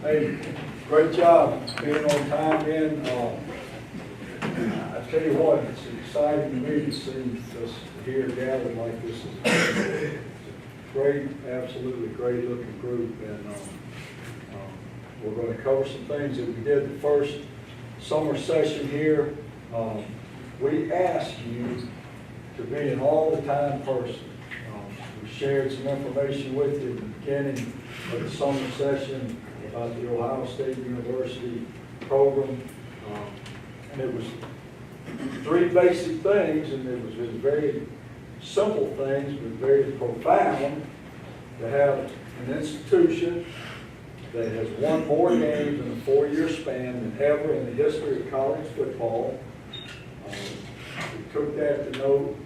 Hey, great job being on time in. I tell you what, it's exciting to me to see us here gathered like this. It's a great, absolutely great looking group, and we're going to cover some things that we did the first summer session here. We asked you to be an all-the-time person. We shared some information with you at the beginning of the summer session about the Ohio State University program, and it was three basic things, and it was very simple things, but very profound, to have an institution that has won more games in a 4-year span than ever in the history of college football. We took that to note.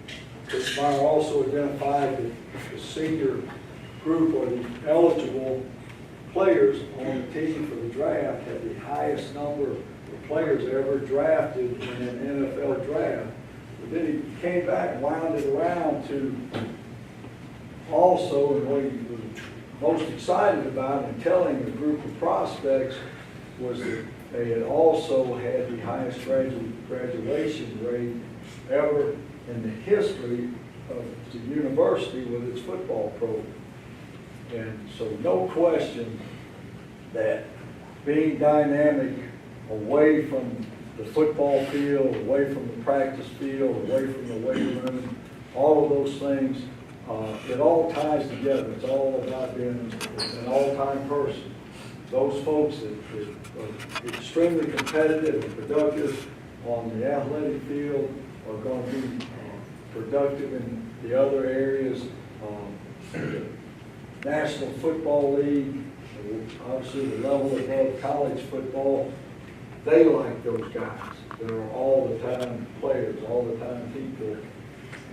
Coach Meyer also identified that the senior group, or the eligible players on the team for the draft, had the highest number of players ever drafted in an NFL draft. But then he came back and wound it around to also, and what he was most excited about and telling the group of prospects was that they had also had the highest graduation rate ever in the history of the university with its football program. And so no question that being dynamic away from the football field, away from the practice field, away from the weight room, all of those things, it all ties together. It's all about being an all-time person. Those folks that are extremely competitive and productive on the athletic field are going to be productive in the other areas. The National Football League, obviously the level above college football, they like those guys that are all the time players, all the time people,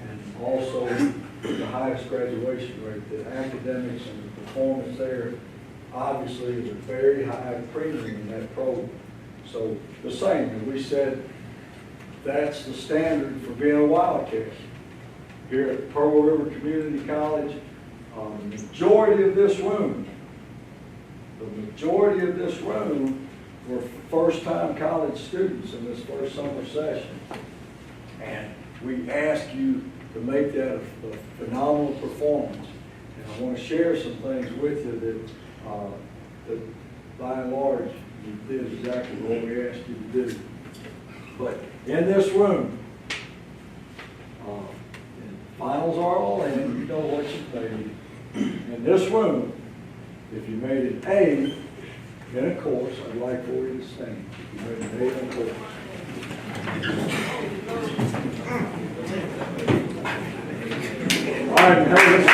and also the highest graduation rate. The academics and the performance there obviously is a very high premium in that program. So the same, and we said that's the standard for being a Wildcat. Here at Pearl River Community College, the majority of this room were first-time college students in this first summer session. And we ask you to make that a phenomenal performance. And I want to share some things with you that by and large, you did exactly what we asked you to do. But in this room, finals are all in, you know what you made. In this room, if you made an A in a course, I'd like for you to stand. If you made an A in a course. All right, hey, let's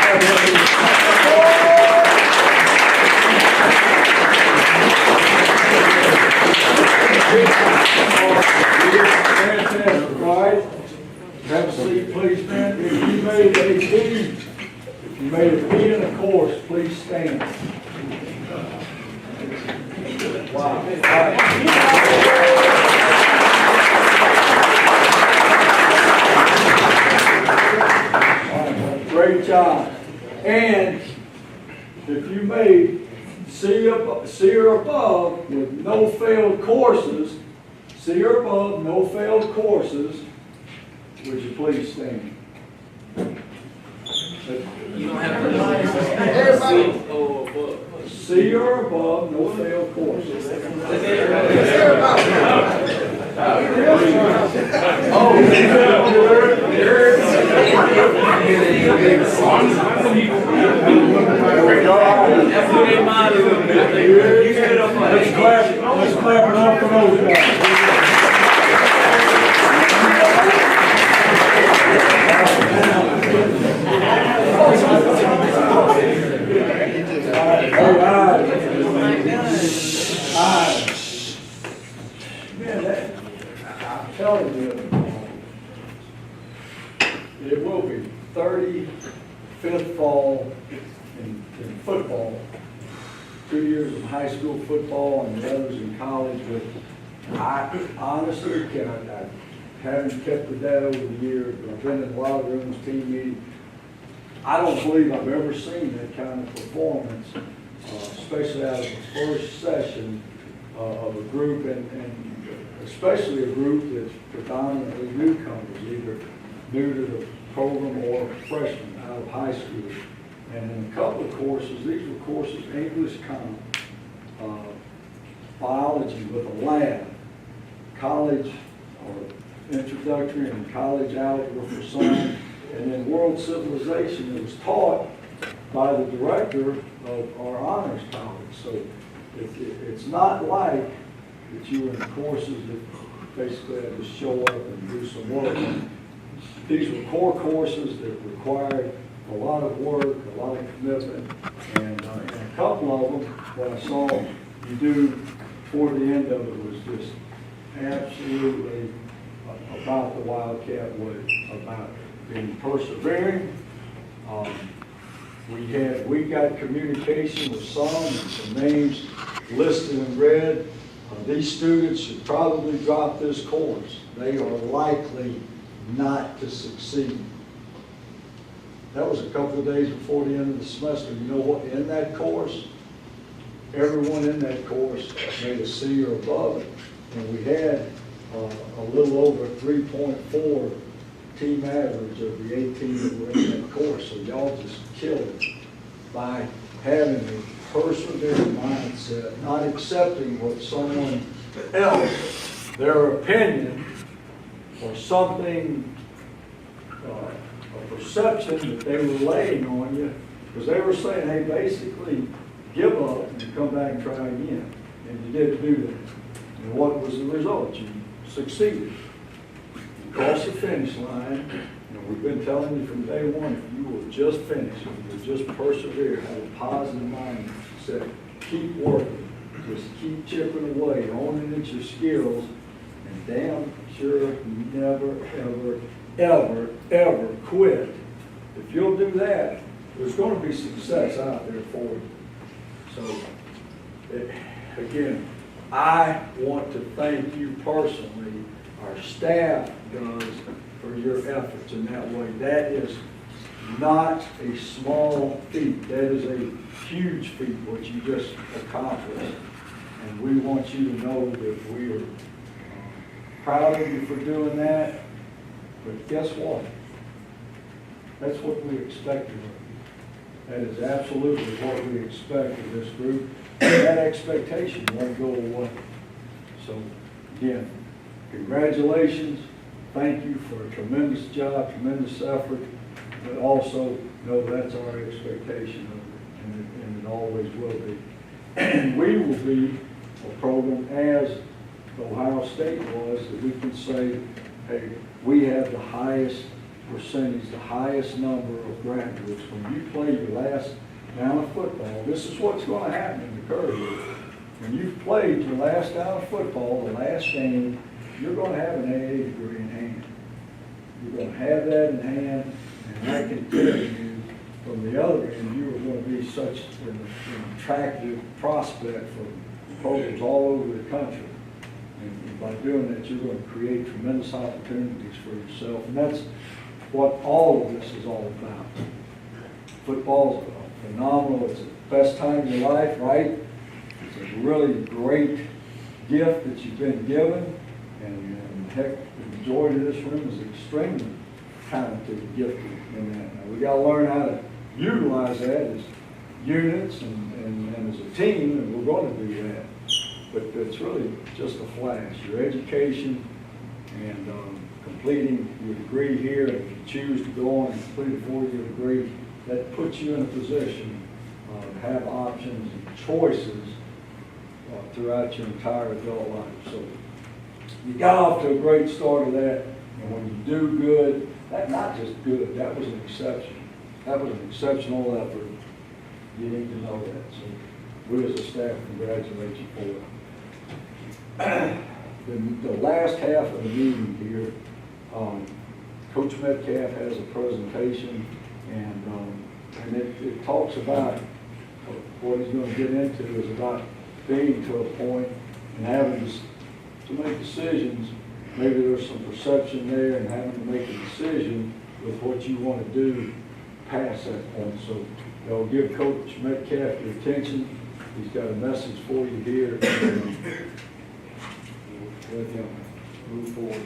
fantastic, all right? Have a seat, please, man. If you made a B, if you made a B in a course, please stand. Wow. All right. Great job. And if you made C or above with no failed courses, C or above, no failed courses, would you please stand? You don't have to C or above, no failed courses. Let's clap it up for those guys. Man, I'm telling you, it will be 35th fall in football, 2 years of high school football and the others in college, but I honestly I haven't kept the data over the years, but I've been in a lot of rooms, team meetings. I don't believe I've ever seen that kind of performance especially out of the first session of a group, and especially a group that's predominantly newcomers, either new to the program or freshmen out of high school. And in a couple of courses, these were courses, English Common, biology with a lab, college or introductory and college algebra for some, and then world civilization that was taught by the director of our honors college. So it's not like that you were in courses that basically had to show up and do some work. These were core courses that required a lot of work, a lot of commitment, and a couple of them, what I saw you do toward the end of it was just absolutely about the Wildcat way, about being persevering. We got communication with some, and some names listed in red. These students should probably drop this course. They are likely not to succeed. That was a couple of days before the end of the semester. You know what? In that course, everyone in that course made a C or above it. And we had a little over 3.4 team average of the 18 that were in that course. So y'all just killed it by having a persevering mindset, not accepting what someone else, their opinion, or something, a perception that they were laying on you, because they were saying, hey, basically, give up and come back and try again. And you didn't do that. And what was the result? You succeeded. You crossed the finish line. And we've been telling you from day one, if you will just finish, if you will just persevere, have a positive mindset, keep working, just keep chipping away, owning at your skills, and damn sure you never, ever, ever, ever quit. If you'll do that, there's going to be success out there for you. So, again, I want to thank you personally. Our staff does for your efforts in that way. That is not a small feat. That is a huge feat, what you just accomplished. And we want you to know that we are proud of you for doing that. But guess what? That's what we expected of you. That is absolutely what we expect of this group. And that expectation won't go away. So, again, congratulations. Thank you for a tremendous job, tremendous effort, but also know that's our expectation of it, and it always will be. And we will be a program, as Ohio State was, that we can say, hey, we have the highest percentage, the highest number of graduates. When you play your last down of football, this is what's going to happen in the curve. When you've played your last down of football, the last game, you're going to have an AA degree in hand. You're going to have that in hand, and I can tell you from the other end, you are going to be such an attractive prospect for programs all over the country. And by doing that, you're going to create tremendous opportunities for yourself. And that's what all of this is all about. Football's phenomenal. It's the best time of your life, right? It's a really great gift that you've been given. And heck, the majority of this room is extremely talented and gifted in that. Now, we got to learn how to utilize that as units and as a team, and we're going to do that. But it's really just a flash. Your education and completing your degree here, if you choose to go on and complete a 4-year degree, that puts you in a position to have options and choices throughout your entire adult life. So you got off to a great start of that, and when you do good, that's not just good, that was an exception. That was an exceptional effort. You need to know that. So we as a staff congratulate you for it. The last half of the meeting here, Coach Metcalf has a presentation, and it talks about what he's going to get into is about being to a point and having to make decisions. Maybe there's some perception there, and having to make a decision with what you want to do past that point. So Y'all give Coach Metcalf your attention. He's got a message for you here. Let him move forward.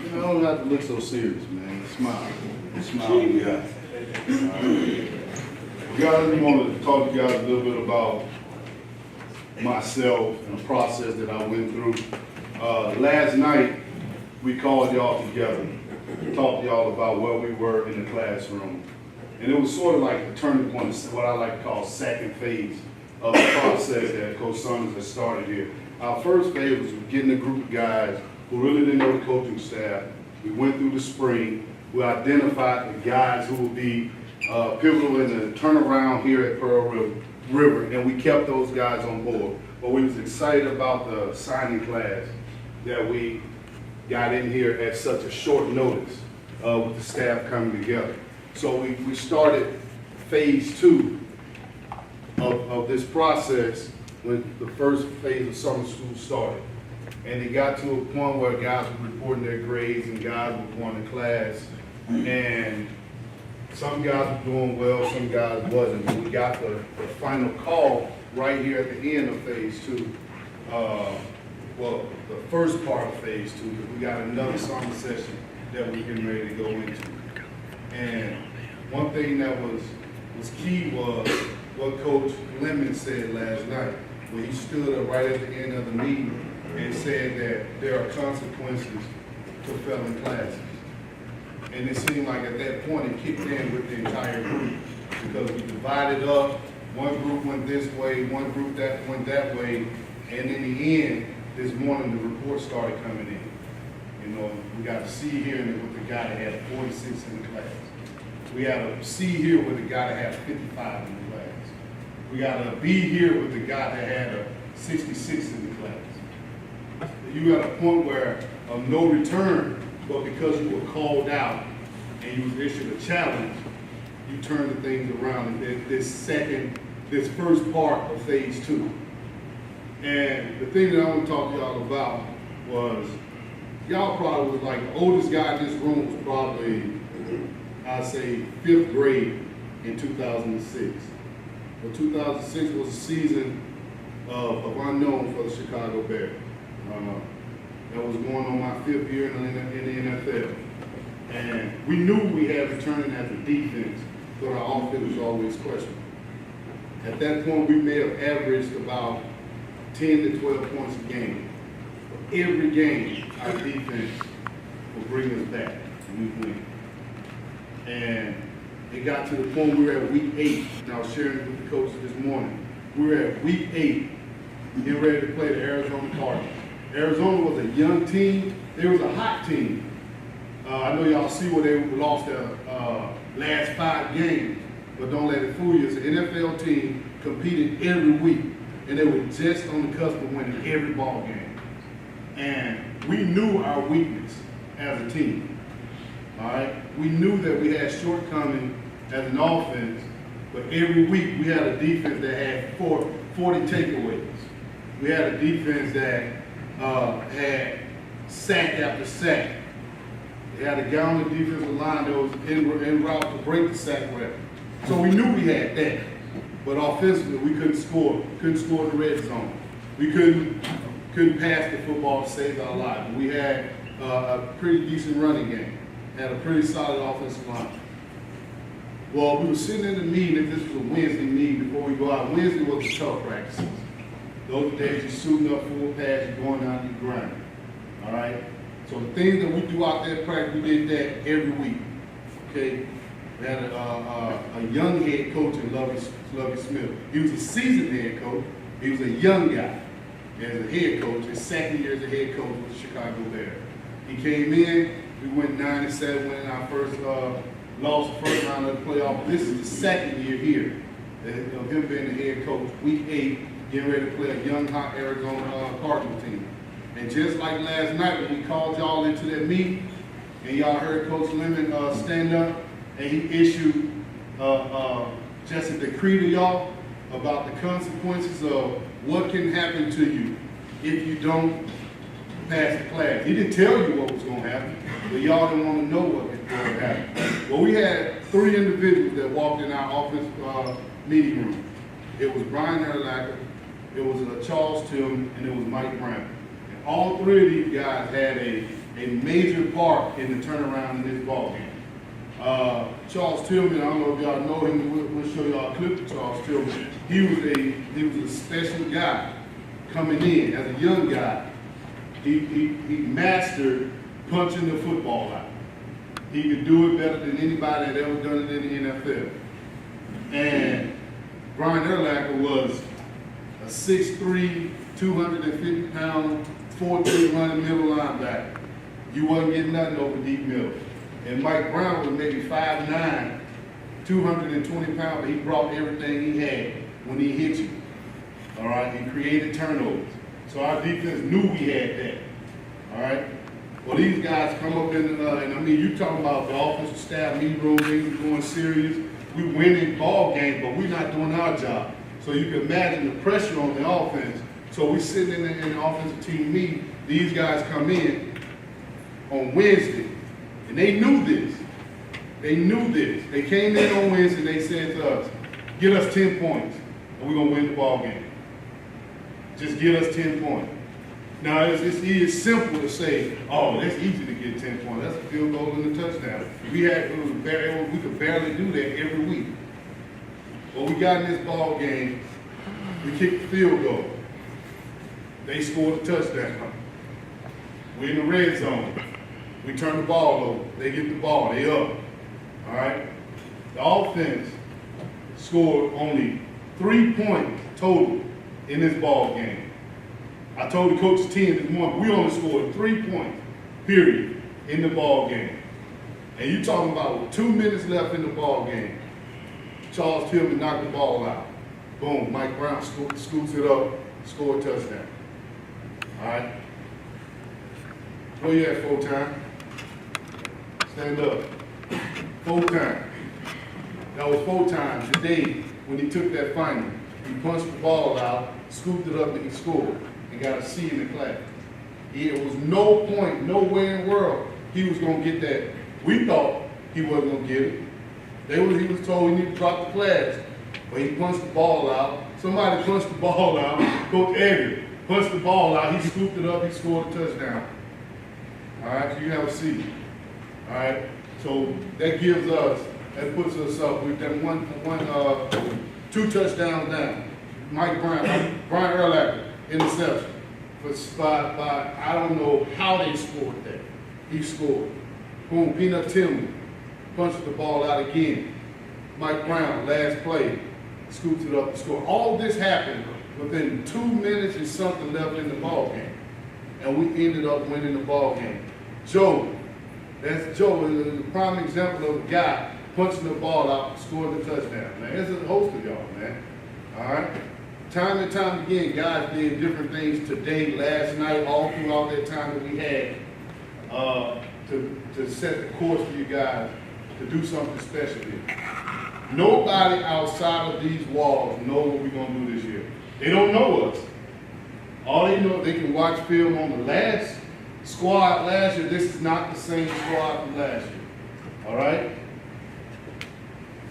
You don't have to look so serious, man. Smile. Smile when you got it. Guys, I wanted to talk to you guys a little bit about myself and the process that I went through. Last night, we called y'all together to talk to y'all about where we were in the classroom. And it was sort of like a turning point, what I like to call second phase of the process that Coach Saunders has started here. Our first phase was getting a group of guys who really didn't know the coaching staff. We went through the spring. We identified the guys who would be pivotal in the turnaround here at Pearl River, and we kept those guys on board. But we was excited about the signing class that we got in here at such a short notice with the staff coming together. So we started phase 2 of this process when the first phase of summer school started. And it got to a point where guys were reporting their grades and guys were going to class. And some guys were doing well, some guys wasn't. And we got the final call right here at the end of phase 2. Well, the first part of phase 2, because we got another summer session that we're getting ready to go into. And one thing that was key was what Coach Lemon said last night, when he stood up right at the end of the meeting and said that there are consequences to failing classes. And it seemed like at that point it kicked in with the entire group, because we divided up. One group went this way, one group that went that way, and in the end, this morning the report started coming in. You know, we got a C here with the guy that had 46 in the class. We had a C here with the guy that had 55 in the class. We got a B here with the guy that had a 66 in the class. You got a point where of no return, but because you were called out and you was issued a challenge, you turned the things around in this first part of phase 2. And the thing that I want to talk to y'all about was, y'all probably was like, the oldest guy in this room was probably, I'd say, 5th grade in 2006. Well, 2006 was a season of unknown for the Chicago Bears. That was going on my 5th year in the NFL. And we knew we had returning as a defense, but our offense was always questionable. At that point, we may have averaged about 10 to 12 points a game. But every game, our defense would bring us back, and we win. And it got to the point we were at week 8, and I was sharing it with the coaches this morning. We were at week 8, getting ready to play the Arizona Cardinals. Arizona was a young team. They was a hot team. I know y'all see where they lost their last 5 games, but don't let it fool you. It's an NFL team competing every week, and they were just on the cusp of winning every ball game. And we knew our weakness as a team. All right, we knew that we had shortcomings as an offense, but every week we had a defense that had 40 takeaways. We had a defense that had sack after sack. They had a guy on the defensive line that was en route to break the sack record. So we knew we had that, but offensively we couldn't score in the red zone. We couldn't pass the football to save our lives. We had a pretty decent running game, had a pretty solid offensive line. Well, we were sitting in the meeting, if this was a Wednesday meeting before we go out. Wednesday was the tough practices. Those are days you're shooting up full pass, you're going out and you're grinding. All right? So the things that we do out there in practice, we did that every week. Okay? We had a young head coach in Lovey Smith. He was a seasoned head coach. He was a young guy as a head coach. His second year as a head coach with the Chicago Bears. He came in, we went 9-7, winning our first lost the first round of the playoff. This is the second year here of him being the head coach. Week 8, getting ready to play a young, hot Arizona Cardinals team. And just like last night when we called y'all into that meeting, and y'all heard Coach Lemon stand up, and he issued just a decree to y'all about the consequences of what can happen to you if you don't pass the class. He didn't tell you what was gonna happen, but y'all didn't wanna know what was gonna happen. Well, we had 3 individuals that walked in our office meeting room. It was Brian Erlacher, it was Charles Tillman, and it was Mike Brown. And all 3 of these guys had a major part in the turnaround in this ball game. Charles Tillman, I don't know if y'all know him, we'll show y'all a clip of Charles Tillman. He was a special guy coming in as a young guy. He mastered punching the football out. He could do it better than anybody that ever done it in the NFL. And Brian Erlacher was a 6'3", 250-pound, 14-running middle linebacker. You wasn't getting nothing over deep middle. And Mike Brown was maybe 5'9", 220 pounds, but he brought everything he had when he hit you. All right, he created turnovers. So our defense knew we had that. All right. Well, these guys come up in, and I mean, you talking about the offensive staff meeting room, things going serious. We winning ball games, but we're not doing our job. So you can imagine the pressure on the offense. So we sitting in the offensive team meeting. These guys come in on Wednesday, and they knew this. They knew this. They came in on Wednesday, and they said to us, get us 10 points, and we're going to win the ball game. Just get us 10 points. Now, it's simple to say, oh, that's easy to get 10 points. That's a field goal and a touchdown. We could barely do that every week. Well, we got in this ball game, we kicked the field goal. They scored a touchdown. We're in the red zone. We turn the ball over. They get the ball. They up. All right? The offense scored only 3 points total in this ball game. I told the coach's team this morning, we only scored 3 points, period, in the ball game. And you talking about with 2 minutes left in the ball game, Charles Tillman knocked the ball out. Boom, Mike Brown scoots it up, scored a touchdown. All right? Where you at, full time? Stand up. Full time. That was full time today when he took that final. He punched the ball out, scooped it up, and he scored, and got a C in the class. There was no point, nowhere in the world he was going to get that. We thought he wasn't going to get it. He was told he needed to drop the class, but he punched the ball out. Somebody punched the ball out. Coach Edgar punched the ball out. He scooped it up. He scored a touchdown. All right, so you have a C. All right, so that gives us, that puts us up. We've done 2 touchdowns down. Brian Erlacher, interception. By I don't know how they scored that. He scored. Boom, Peanut Tillman punched the ball out again. Mike Brown, last play, scoops it up and scored. All this happened within 2 minutes and something left in the ball game. And we ended up winning the ball game. Joe, that's Joe, is a prime example of a guy punching the ball out and scoring the touchdown. Man, there's a host of y'all, man. All right? Time and time again, guys did different things today, last night, all throughout that time that we had to set the course for you guys to do something special here. Nobody outside of these walls know what we're going to do this year. They don't know us. All they know, they can watch film on the last squad last year. This is not the same squad from last year. All right?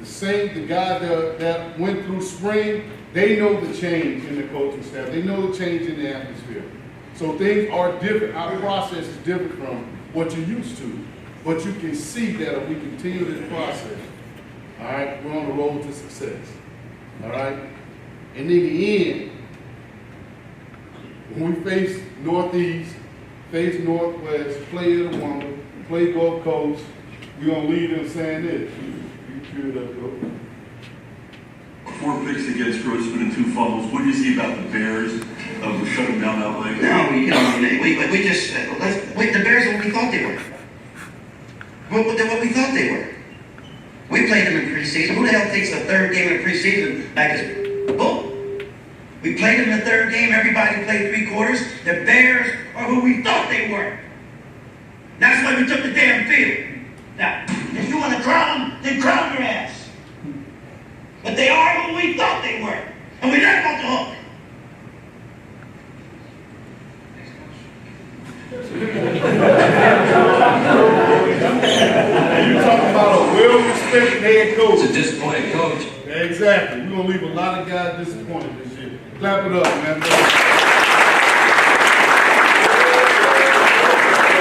The guys that went through spring, they know the change in the coaching staff. They know the change in the atmosphere. So things are different. Our process is different from what you're used to. But you can see that if we continue this process, all right, we're on the road to success. All right? And in the end, when we face Northeast, face Northwest, play Itawamba, play Gulf Coast, we're going to lead them saying this. You cue it up, go. 4 picks against Grossman and 2 fumbles. What do you see about the Bears shutting down LA? No, we just the Bears are what we thought they were. They're what we thought they were. We played them in preseason. Who the hell takes the 3rd game in preseason back as bull? We played them in the 3rd game. Everybody played 3 quarters. The Bears are who we thought they were. That's why we took the damn field. Now, if you want to drown them, then drown your ass. But they are who we thought they were. And we let them off the hook. this year. Clap it up, man.